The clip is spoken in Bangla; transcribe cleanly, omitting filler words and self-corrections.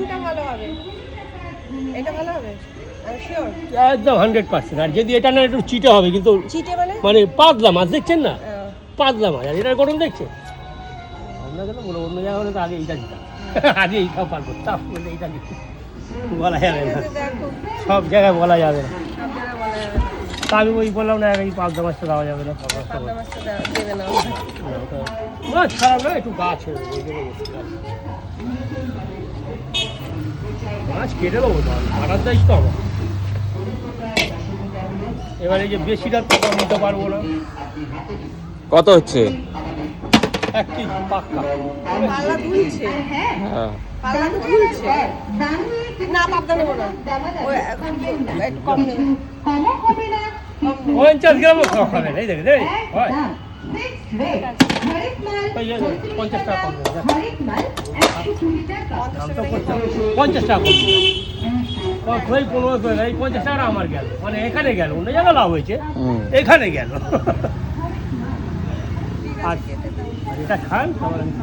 কোনটা ভালো হবে? এটা ভালো হবে? শিওর? একদম 100%। আর যদি এটা না একটু চিটে হবে, কিন্তু চিটে মানে? মানে পাতলা মাছ দেখছেন না, পাতলা মাছ। আর এটার গরম দেখছেন আমরা কেন বলো, অন্য জায়গায় হলে তো আগে এইটা দিতাম, আগে এইটা পারবো, তা বলে এইটা দিচ্ছি বলা যাবে না, দেখো সব জায়গায় বলা যাবে না। সব জায়গায় বলা যাবে না। তা আমি ওই বললাম না, এই পাতলা মাছটা দেওয়া যাবে না, পাতলা মাছটা পাবদা মাছটা দেবে না। মাছ খারাপ না, একটু গাছ হয়ে যাবে, ওই জন্য বলছি। মাছ কেটে দেবো, কাটার দায়িত্ব আমার। এবার এই যে বেশি রাত তো নিতে পারবো না। কত হচ্ছে? 1 কেজি পাক্কা। পাল্লা দুলছে, হ্যাঁ, পাল্লা তো দুলছে। না পাবদা নেবো না, ওই একটু কম নেবো। 50 গ্রামও খাওয়া খাবে না, এই দেখে দেখ হয়। ওই যে 50 টাকা কম দেবে, দাম তো করছে 50 টাকা কম দেবে। ওই 15 করে, এই 50 টাকা আমার গেল, মানে এখানে গেল, অন্য জায়গায় লাভ হয়েছে, এখানে গেল। আর এটা খান, তারপর আমি